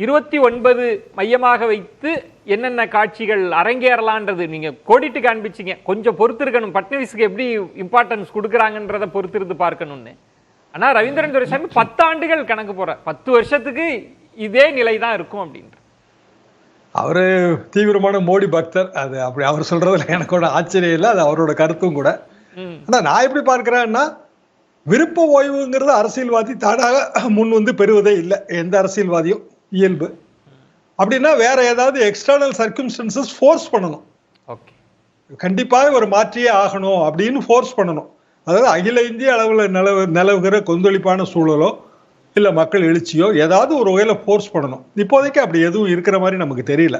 29 மையமாக வைத்து என்னென்ன காட்சிகள் அரங்கேறலான்றது நீங்க கோடிட்டு காண்பிச்சிங்க. கொஞ்சம் பொறுத்து இருக்கணும். பட்னவிஸ்க்கு எப்படி இம்பார்ட்டன்ஸ் கொடுக்குறாங்கன்றத பொறுத்திருந்து பார்க்கணும்னு. ஆனா ரவீந்திரன் துரைசாமி 10 ஆண்டுகள் கணக்கு போற 10 வருஷத்துக்கு இதே நிலை தான் இருக்கும் அப்படின்ற. அவரு தீவிரமான மோடி பக்தர். அது அப்படி அவர் சொல்றதுல எனக்கு ஒரு ஆச்சரியம் இல்லை. அது அவரோட கருத்தும் கூட. ஆனா நான் எப்படி பார்க்கிறேன்னா, விருப்ப ஓய்வுங்கிறது அரசியல்வாதி தானாக முன் வந்து பெறுவதே இல்லை. எந்த அரசியல்வாதியும் இயல்பு. அப்படின்னா வேற ஏதாவது எக்ஸ்டர்னல் சர்க்கம்ஸ்டன்சஸ் ஃபோர்ஸ் பண்ணணும். கண்டிப்பாக ஒரு மாற்றியே ஆகணும் அப்படின்னு ஃபோர்ஸ் பண்ணணும். அதாவது அகில இந்திய அளவில் நிலவுகிற கொந்தளிப்பான சூழலோ இல்லை மக்கள் எழுச்சியோ ஏதாவது ஒரு வகையில் ஃபோர்ஸ் பண்ணணும். இப்போதைக்கு அப்படி எதுவும் இருக்கிற மாதிரி நமக்கு தெரியல.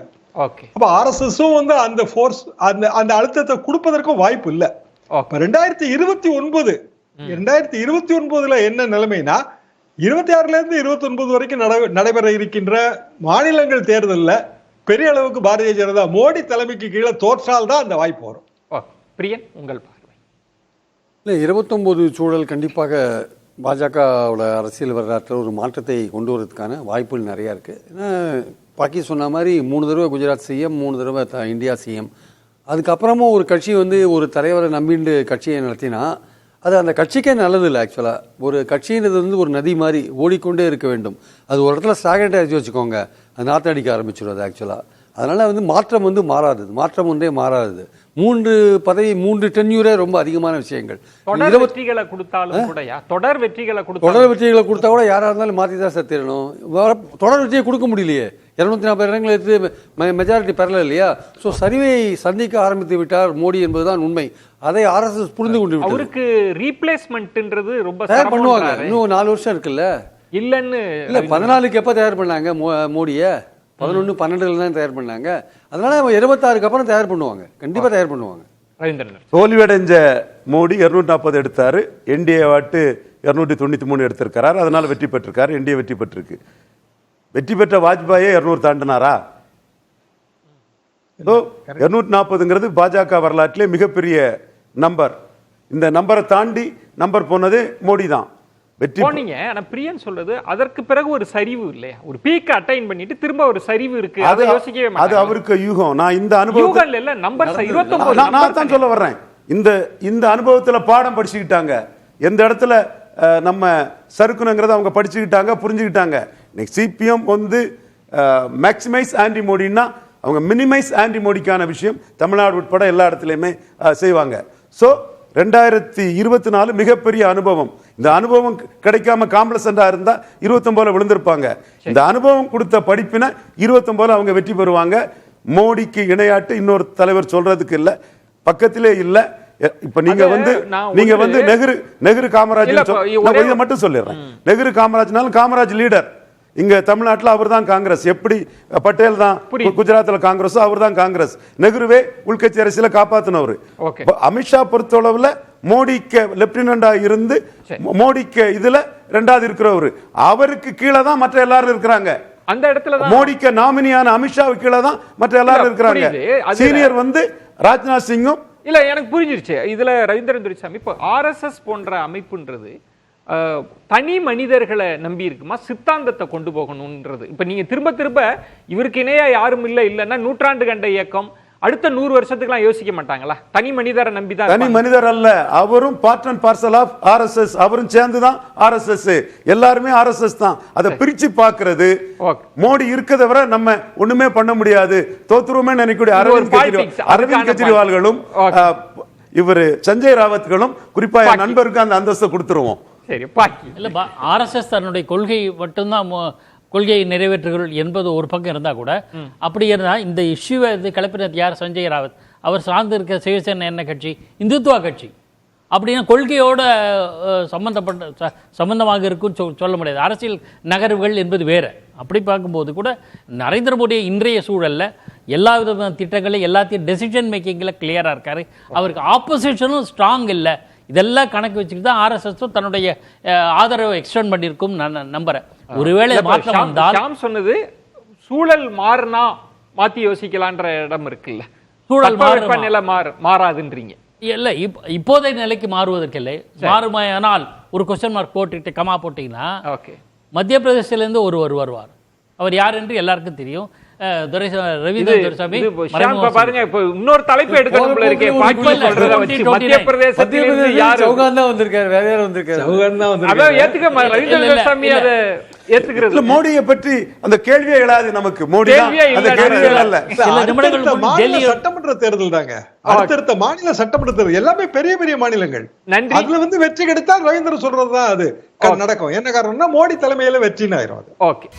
அப்போ ஆர்எஸ்எஸும் வந்து அந்த ஃபோர்ஸ் அந்த அழுத்தத்தை கொடுப்பதற்கும் வாய்ப்பு இல்லை. 2029 என்ன நிலைமைனா, 26ல இருந்து 29 வரைக்கும் நடைபெற இருக்கின்ற மாநிலங்கள் தேர்தலில் பெரிய அளவுக்கு பாரதிய ஜனதா மோடி தலைமைக்கு கீழே தோற்றால் தான் அந்த வாய்ப்பு வரும். பிரியன், உங்கள் பார்வை? இல்லை, 29 சூழல் கண்டிப்பாக பாஜகவோட அரசியல் வரலாற்றில் ஒரு மாற்றத்தை கொண்டு வரதுக்கான வாய்ப்புகள் நிறையா இருக்குது. ஏன்னா பாக்கி சொன்ன மாதிரி 3 தடவை குஜராத் சிஎம், 3 தடவை இந்தியா சிஎம். அதுக்கப்புறமும் ஒரு கட்சி வந்து ஒரு தலைவரை நம்பிண்டு கட்சியை நடத்தினா அது அந்த கட்சிக்கே நல்லது இல்லை. ஆக்சுவலாக ஒரு கட்சின்றது வந்து ஒரு நதி மாதிரி ஓடிக்கொண்டே இருக்க வேண்டும். அது ஒரு இடத்துல ஸ்டாக்னேட் ஆகிடுச்சு வச்சுக்கோங்க, அது நாற்று அடிக்க ஆரம்பிச்சிடும் அது ஆக்சுவலாக. அதனால் வந்து மாற்றம் வந்து மாறாது, மாற்றம் ஒன்றே மாறாது. 3 பதவி 3 டென்யூரே ரொம்ப அதிகமான விஷயங்கள். தொடர் வெற்றிகளை கொடுத்தா கூட யாராக இருந்தாலும் மாற்றி தான் சத்திரணும். தொடர் வெற்றியை கொடுக்க முடியலையே. 240 இடங்களை எடுத்து மெஜாரிட்டி பெறல இல்லையா? ஸோ சரிவை சந்திக்க ஆரம்பித்து விட்டார் மோடி என்பதுதான் உண்மை. அதை RSS புரிந்து கொண்டு விட்டார். அவருக்கு ரீப்ளேஸ்மெண்ட்ன்றது ரொம்ப தயார் பண்ணுவாங்க. இன்னும் 4 வருஷம் இருக்குல்ல. இல்லைன்னு இல்லை, 14க்கு எப்போ தயார் பண்ணாங்க மோடியை? 11, 12 தான் தயார் பண்ணாங்க. அதனால 26க்கு அப்புறம் தயார் பண்ணுவாங்க, கண்டிப்பாக தயார் பண்ணுவாங்க. தோல்வியடைஞ்ச மோடி 240 எடுத்தாரு, என்டிஏ வாட்டு 293 எடுத்திருக்கிறார். அதனால வெற்றி பெற்றிருக்காரு, என்டிஏ வெற்றி பெற்றிருக்கு. வெற்றி பெற்ற வாஜ்பாயே 200 தாண்டினாரா? 240ங்கிறது பாஜக வரலாற்றிலே மிகப்பெரிய நம்பர். இந்த நம்பரை தாண்டி நம்பர் போனது மோடி தான். போனீங்க. ஆனா பிரியன் சொல்றது அதற்கு பிறகு ஒரு சரிவு இல்லையா? ஒரு பீக் அட்டைன் பண்ணிட்டு திரும்ப ஒரு சரிவு இருக்கு. அதை யோசிக்கவே மாட்டாங்க. அது அவருக்கு யூகம். நான் இந்த அனுபவத்துல இல்ல நம்பர் 29 நான் தான் சொல்ல வர்றேன். இந்த அனுபவத்துல பாடம் படிச்சுக்கிட்டாங்க. எந்த இடத்துல நம்ம சறுக்கணுங்கிறத அவங்க படிச்சுக்கிட்டாங்க, புரிஞ்சுக்கிட்டாங்க. சிபிஎம் வந்து மேக்சிமைஸ் ஆன்டி மோடின்னா அவங்க மினிமைஸ் ஆன்டி மோடிக்கான விஷயம் தமிழ்நாடு உட்பட எல்லா இடத்துலையுமே செய்வாங்க. ஸோ 2024 மிகப்பெரிய அனுபவம். இந்த அனுபவம் கிடைக்காம காம்ப்ளசண்டா இருந்தா 29 விழுந்திருப்பாங்க. இந்த அனுபவம் கொடுத்த படிப்பின 29 அவங்க வெற்றி பெறுவாங்க. மோடிக்கு இணையாட்டு இன்னொரு தலைவர் சொல்றதுக்கு இல்ல, பக்கத்திலே இல்ல. இப்ப நீங்க வந்து நெஹ்ரு காமராஜ் இதை மட்டும் சொல்லிடுறேன். நெஹ்ரு காமராஜ்னாலும் காமராஜ் லீடர். இங்க தமிழ்நாட்டில் அவர் தான் காங்கிரஸ். எப்படி பட்டேல் தான் குஜராத்தில் காங்கிரஸோ அவர் தான் காங்கிரஸ். நெஹ்ருவே உள்கட்சி அரசியல காப்பாத்தினவர். அமித்ஷா பொறுத்தளவுல மோடிக்கு லெப்டினண்டா இருந்து மோடிக்கு இதுல 2வது இருக்கிறவர். அவருக்கு கீழே தான் மற்ற எல்லாரும் இருக்கிறாங்க. அந்த இடத்துல மோடிக்கு நாமினியான அமித்ஷாவுக்கு கீழே தான் மற்ற எல்லாரும் இருக்கிறாங்க. சீனியர் வந்து ராஜ்நாத் சிங்கும். இல்ல, எனக்கு புரிஞ்சிருச்சு. இதுல ரவீந்திரன் துரைசாமி, இப்போ RSS போன்ற அமைப்புன்றது தனி மனிதர்களை நம்பி இருக்குமா, சித்தாந்தத்தை கொண்டு போகணும்ன்றது? இப்ப நீங்க திரும்ப திரும்ப இவருக்கு இணையா யாரும் இல்லைன்னா நூற்றாண்டு கண்ட இயக்கம் அடுத்த 100 வருஷத்துக்குலாம் யோசிக்க மாட்டாங்களா? தனி மனிதரை நம்பிதான். தனி மனிதர் அல்ல, அவரும் part and parcel of RSS. அவரும் சேர்ந்துதான் RSS. எல்லாருமே RSS தான். அதை பிரிச்சு பாக்குறது. மோடி இருக்கதை வரை நம்ம ஒண்ணுமே பண்ண முடியாது, தோத்துருமே நினைக்கக்கூடிய அரவிந்த் கெஜ்ரிவால்களும் இவரு சஞ்சய் ராவத்களும் குறிப்பா என் நண்பருக்கு அந்த அந்தஸ்தை கொடுத்துருவோம். RSS தன்னுடைய கொள்கை மட்டும்தான் கொள்கையை நிறைவேற்றுகள் என்பது ஒரு பக்கம் இருந்தால் கூட, அப்படி இருந்தால் இந்த இஷ்யூவை கிளப்பினது யார்? சஞ்சய் ராவத். அவர் சார்ந்து இருக்க சிவசேனா என்ன கட்சி? இந்துத்துவா கட்சி. அப்படின்னா கொள்கையோட சம்பந்தமாக இருக்குன்னு சொல்ல முடியாது. அரசியல் நகர்வுகள் என்பது வேற. அப்படி பார்க்கும்போது கூட நரேந்திர மோடி இன்றைய சூழலில் எல்லா விதமான திட்டங்களையும் எல்லாத்தையும் டெசிஷன் மேக்கிங்கில் கிளியராக இருக்காரு. அவருக்கு ஆப்போசிஷனும் ஸ்ட்ராங் இல்லை. இதெல்லாம் கணக்கு வச்சுக்கிட்டு தான் RSS தன்னுடைய ஆதரவை எக்ஸ்டெண்ட் பண்ணியிருக்கும் நான் நம்புறேன். ஒருவேளை மாற்றம் வந்தால் சொன்னது சூழல் மாறினா மாற்றி யோசிக்கலான்ற இடம் இருக்குல்ல. சூழல் மாறாதுன்றீங்க இல்லை, இப்போதைய நிலைக்கு மாறுவதற்கு இல்லை. மாறுமையானால் ஒரு கொஸ்டின் மார்க் போட்டுக்கிட்டு கமா போட்டீங்கன்னா, மத்திய பிரதேசத்திலேருந்து ஒருவர் வருவார், அவர் யார் என்று எல்லாருக்கும் தெரியும். ரவீந்திர துரைசாமி பாருங்க, இப்ப இன்னொரு தலைப்பு எடுக்கணும் போல இருக்கே. மத்திய பிரதேசத்திலிருந்து யாரு சௌகான் தான் வந்திருக்காரு, வேற யாரும் வந்திருக்காரு. சௌகான் தான் அதான் வந்திருக்காரு. ஏத்துக்க ரவீந்திர துரைசாமி அதை ஏத்துக்கிறது மோடியை பற்றி அந்த கேள்வியே எழாது நமக்கு. மோடி கேள்வியே அந்த இல்ல. கேள்வியே அல்ல. சில நிமிடங்கள் அடுத்தடுத்த முன் மாநில டெல்லி சட்டமன்ற தேர்தல் தாங்க. அடுத்தடுத்த மாநில சட்டமன்ற தேர்தல் எல்லாமே பெரிய பெரிய மாநிலங்கள். நன்றி. அதுல வந்து வெற்றி கிடைத்தா ரவீந்திரன் சொல்றதுதான் அது நடக்கும். என்ன காரணம்னா மோடி தலைமையில வெற்றின்னு ஆயிரும் அது. ஓகே.